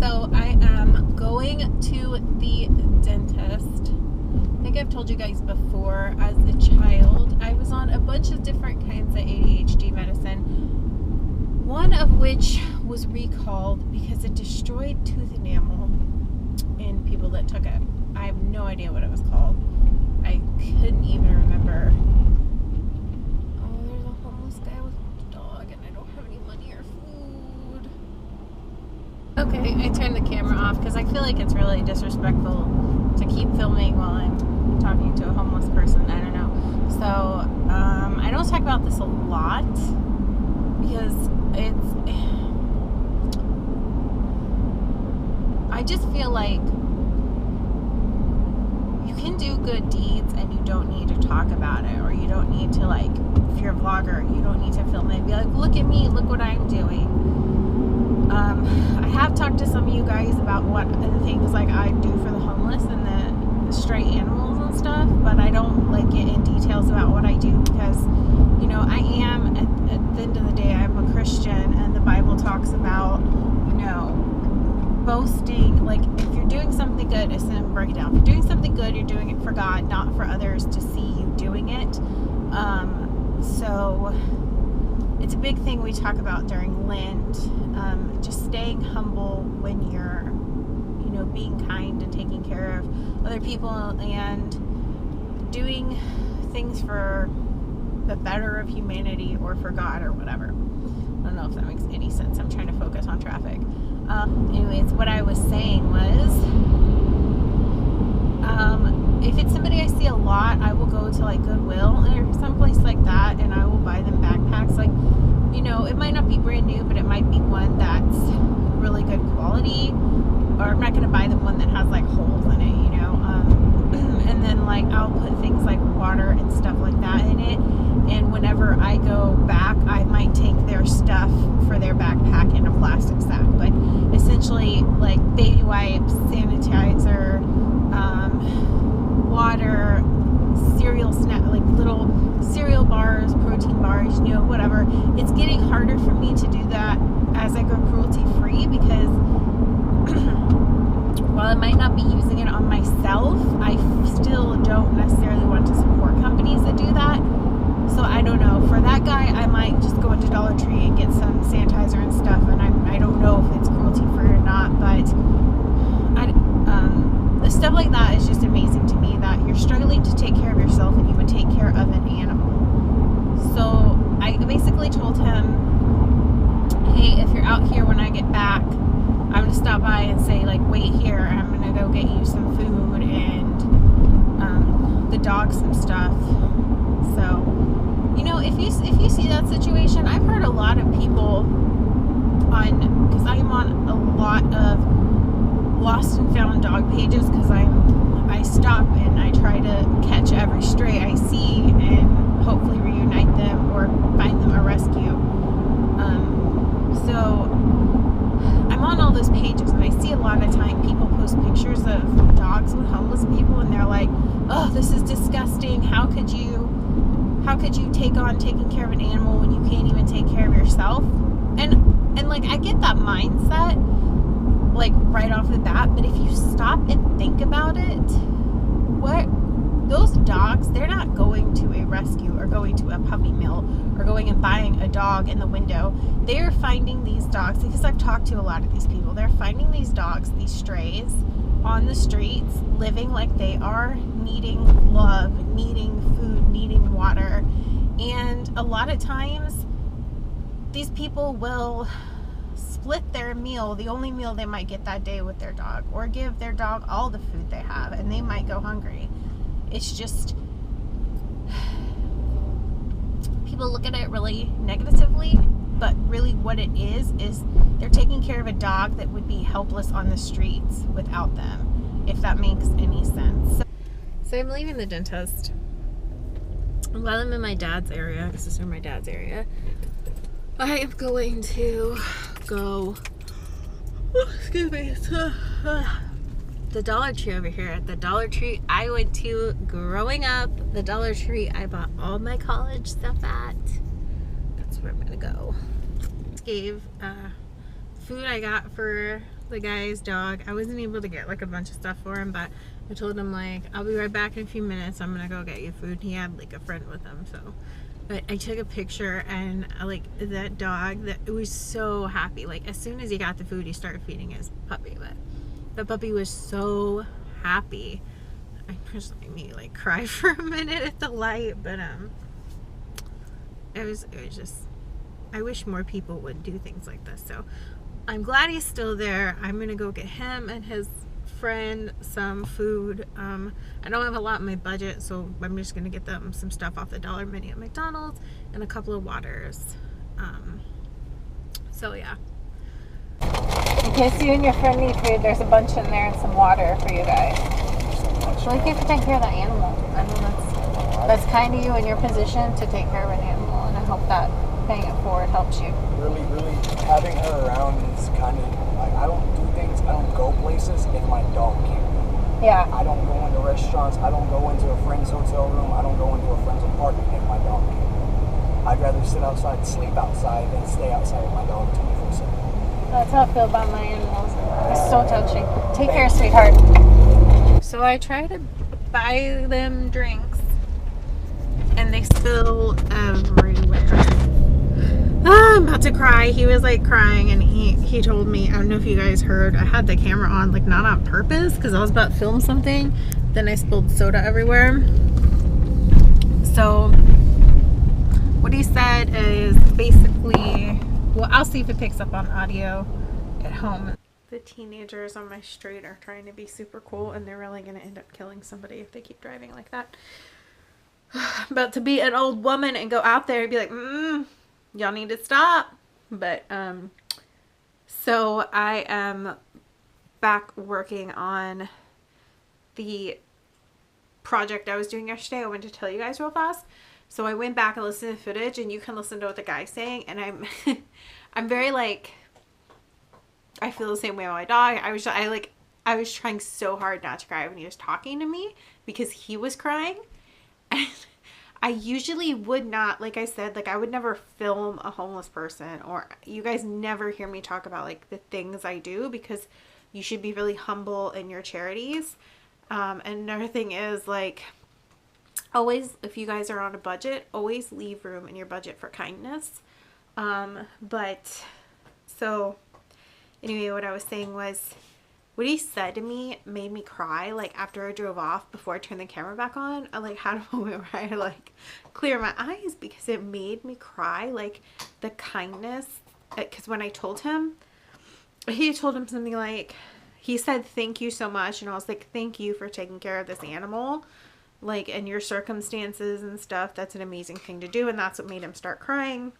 So I am going to the dentist. I think I've told you guys before, as a child, I was on a bunch of different kinds of ADHD medicine. One of which was recalled because it destroyed tooth enamel in people that took it. I have no idea what it was called. I couldn't even remember. Oh, there's a homeless guy with a dog, and I don't have any money or food. Okay, I turned the camera off because I feel like it's really disrespectful to keep filming while I'm talking to a homeless person. I don't know. So, I don't talk about this a lot because I just feel like you can do good deeds and you don't need to talk about it, or you don't need to, like, if you're a vlogger, you don't need to film it and be like, look at me, look what I'm doing. I have talked to some of you guys about what the things like I do for the homeless and the stray animals and stuff, but I don't like get in details about what I do because, you know, I am at the end of the day, I'm a Christian, and the Bible talks about, you know, boasting. Like, if you're doing something good, it's going to break it down. If you're doing something good, you're doing it for God, not for others to see you doing it. So it's a big thing we talk about during Lent. Just staying humble when you're, you know, being kind and taking care of other people and doing things for the better of humanity or for God or whatever. I don't know if that makes any sense. I'm trying to focus on traffic. Anyways, what I was saying was, if it's somebody I see a lot, I will go to like Goodwill or someplace like that, and I will buy them backpacks. Like, you know, it might not be brand new, but it might be one that's really good quality. Or I'm not going to buy them one that has like holes in it, you know. And then like I'll put things like water and stuff like that in it. And whenever I go back, I might take their stuff for their backpack in a plastic sack. But essentially, like baby wipes, sanitizer, water, cereal snack, like little cereal bars, protein bars, you know, whatever. It's getting harder for me to do that as I go cruelty free because while I might not be using it on myself, I still don't necessarily want to support companies that do that. So I don't know. For that guy, I might just go into Dollar Tree and get some sanitizer and stuff. And I don't know if it's cruelty free or not, but stuff like that is just amazing to me, that you're struggling to take care of yourself and you would take care of an animal. So I basically told him, hey, if you're out here when I get back, I'm going to stop by and say, like, wait here, I'm going to go get you some food and the dog some stuff. So, you know, if you see that situation, I've heard a lot of people because I'm on a lot of lost and found dog pages because I stop and I try to catch every stray I see and hopefully reunite them or find them a rescue. So I'm on all those pages and I see a lot of time people post pictures of dogs with homeless people and they're like, oh, this is disgusting. How could you take on taking care of an animal when you can't even take care of yourself? And like, I get that mindset, like, right off the bat, but if you stop and think about it, those dogs, they're not going to a rescue or going to a puppy mill or going and buying a dog in the window. They're finding these dogs, because I've talked to a lot of these people, they're finding these dogs, these strays, on the streets, living like they are, needing love, needing food, needing water. And a lot of times, these people will split their meal, the only meal they might get that day, with their dog, or give their dog all the food they have, and they might go hungry. It's just, people look at it really negatively, but really what it is they're taking care of a dog that would be helpless on the streets without them, if that makes any sense. So I'm leaving the dentist. While I'm in my dad's area, this is in my dad's area, I am going to go, excuse me, the Dollar Tree over here. At the Dollar Tree I went to growing up, the Dollar Tree I bought all my college stuff at. That's where I'm gonna go. Gave food I got for the guy's dog. I wasn't able to get like a bunch of stuff for him, but I told him like I'll be right back in a few minutes. I'm gonna go get you food. He had like a friend with him, so. But I took a picture and like that dog, that it was so happy. Like as soon as he got the food, he started feeding his puppy. But the puppy was so happy. I just made me like cry for a minute at the light, but it was just. I wish more people would do things like this. So I'm glad he's still there. I'm gonna go get him and his friend some food. I don't have a lot in my budget, so I'm just gonna get them some stuff off the dollar menu at McDonald's and a couple of waters. So yeah. In case you and your friend need food, there's a bunch in there and some water for you guys. Like you have to take care of that animal. I know that's kind of you in your position to take care of an animal, and I hope that paying it forward helps you. Really having her around is kind of like, I don't do things, I don't go places if my dog can't go. Yeah. I don't go into restaurants, I don't go into a friend's hotel room, I don't go into a friend's apartment if my dog can't go. I'd rather sit outside, sleep outside, than stay outside with my dog 24/7. That's how I feel about my animals. It's so touching. Take care, sweetheart. So I try to buy them drinks and they spill everywhere. I'm about to cry. He was like crying and he told me, I don't know if you guys heard, I had the camera on like not on purpose because I was about to film something. Then I spilled soda everywhere. So what he said is basically, well, I'll see if it picks up on audio at home. The teenagers on my street are trying to be super cool and they're really going to end up killing somebody if they keep driving like that. About to be an old woman and go out there and be like, y'all need to stop. But so I am back working on the project I was doing yesterday. I wanted to tell you guys real fast. So I went back and listened to the footage, and you can listen to what the guy's saying, and I'm very like, I feel the same way about my dog. I was trying so hard not to cry when he was talking to me because he was crying. And I usually would not, like I said, like I would never film a homeless person, or you guys never hear me talk about like the things I do because you should be really humble in your charities. And another thing is like, always, if you guys are on a budget, always leave room in your budget for kindness. But so anyway, what I was saying was, what he said to me made me cry. Like after I drove off, before I turned the camera back on, I like had a moment where I like clear my eyes because it made me cry. Like the kindness, because when I told him, he told him something like, he said, "Thank you so much." And I was like, "Thank you for taking care of this animal. Like in your circumstances and stuff, that's an amazing thing to do." And that's what made him start crying.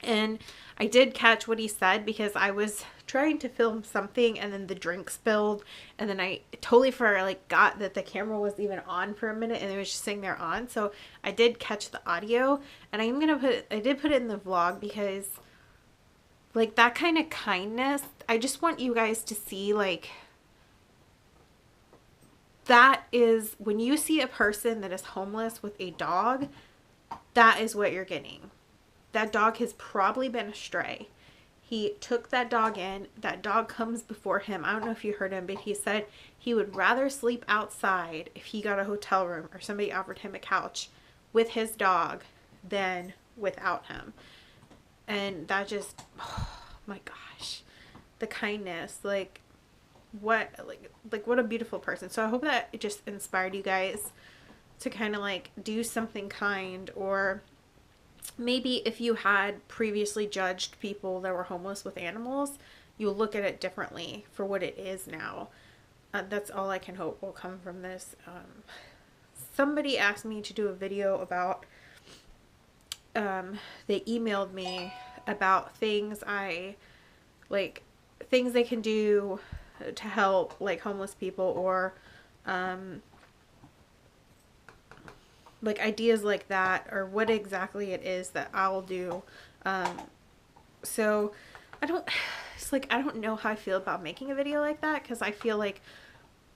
And I did catch what he said because I was trying to film something and then the drink spilled, and then I totally forgot that the camera was even on for a minute, and it was just sitting there on. So I did catch the audio, and I did put it in the vlog because like that kind of kindness, I just want you guys to see, like, that is when you see a person that is homeless with a dog, that is what you're getting. That dog has probably been astray. He took that dog in. That dog comes before him. I don't know if you heard him, but he said he would rather sleep outside if he got a hotel room or somebody offered him a couch with his dog than without him. And that just, oh my gosh, the kindness, like what a beautiful person. So I hope that it just inspired you guys to kind of like do something kind, or maybe if you had previously judged people that were homeless with animals, you'll look at it differently for what it is now. That's all I can hope will come from this. Somebody asked me to do a video about, they emailed me about things things they can do to help like homeless people, or like ideas like that, or what exactly it is that I'll do. So I don't know how I feel about making a video like that, because I feel like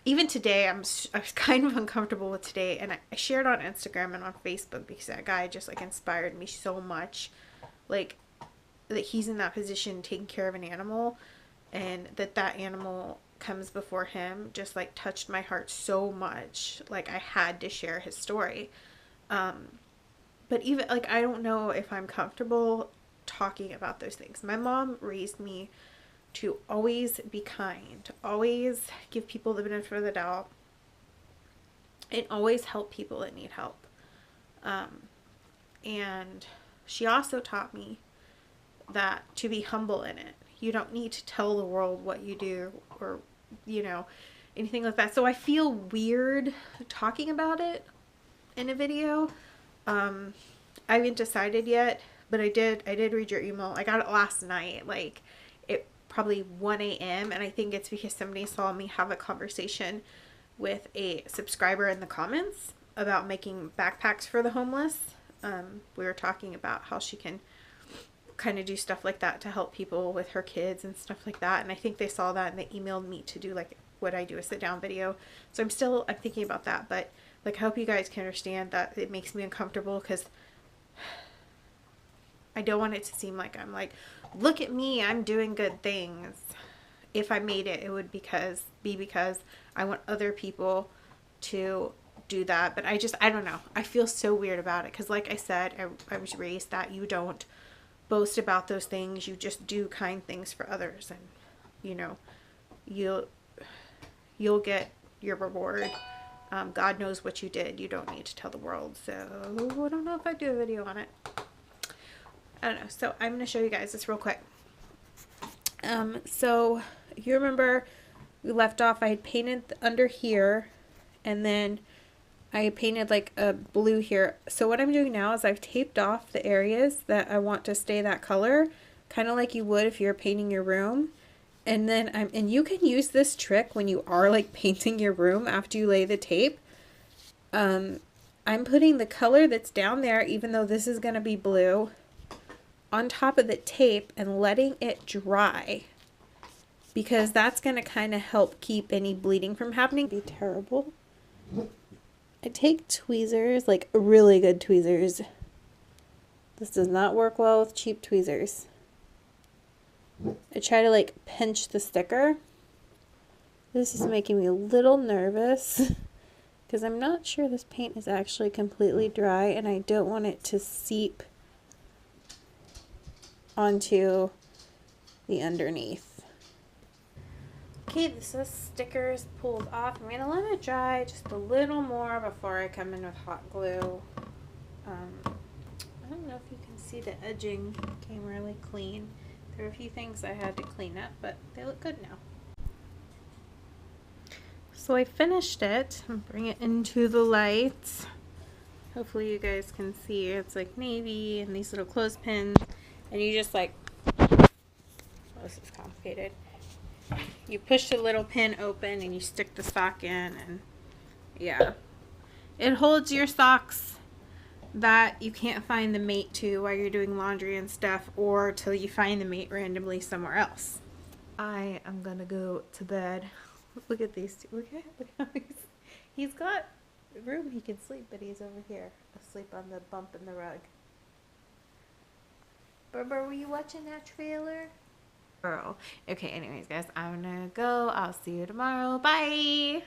even today I was kind of uncomfortable with today, and I shared on Instagram and on Facebook because that guy just like inspired me so much. Like that he's in that position taking care of an animal, and that animal comes before him just like touched my heart so much. Like I had to share his story. But even like, I don't know if I'm comfortable talking about those things. My mom raised me to always be kind, to always give people the benefit of the doubt, and always help people that need help. And she also taught me that to be humble in it. You don't need to tell the world what you do or, you know, anything like that. So I feel weird talking about it in a video. I haven't decided yet, but I did read your email. I got it last night, like it probably 1 a.m. And I think it's because somebody saw me have a conversation with a subscriber in the comments about making backpacks for the homeless. We were talking about how she can kind of do stuff like that to help people with her kids and stuff like that. And I think they saw that and they emailed me to do like what I do, a sit down video. So I'm thinking about that, but like I hope you guys can understand that it makes me uncomfortable because I don't want it to seem like I'm like, look at me, I'm doing good things. If I made it, it would be because I want other people to do that. But I don't know. I feel so weird about it because like I said, I was raised that you don't boast about those things. You just do kind things for others, and you know, you'll get your reward. God knows what you did. You don't need to tell the world. So I don't know if I'd do a video on it. I don't know. So I'm going to show you guys this real quick. So you remember we left off, I had painted under here, and then I painted like a blue here. So what I'm doing now is I've taped off the areas that I want to stay that color, kind of like you would if you're painting your room. And then and you can use this trick when you are like painting your room after you lay the tape. I'm putting the color that's down there, even though this is going to be blue, on top of the tape and letting it dry, because that's going to kind of help keep any bleeding from happening. It'd be terrible. I take tweezers, like really good tweezers. This does not work well with cheap tweezers. I try to like pinch the sticker. This is making me a little nervous because I'm not sure this paint is actually completely dry and I don't want it to seep onto the underneath. Okay, this sticker is pulled off. I'm going to let it dry just a little more before I come in with hot glue. I don't know if you can see the edging came really clean. There are a few things I had to clean up, but they look good now. So I finished it. Bring it into the lights. Hopefully you guys can see it's like navy and these little clothespins. And you just like, oh, this is complicated. You push the little pin open and you stick the sock in, and yeah. It holds your socks that you can't find the mate to while you're doing laundry and stuff, or till you find the mate randomly somewhere else. I am gonna go to bed. Look at these two. Look at how he's got room he can sleep, but he's over here asleep on the bump in the rug. Barbara, were you watching that trailer? Girl. Okay, anyways, guys, I'm gonna go. I'll see you tomorrow. Bye!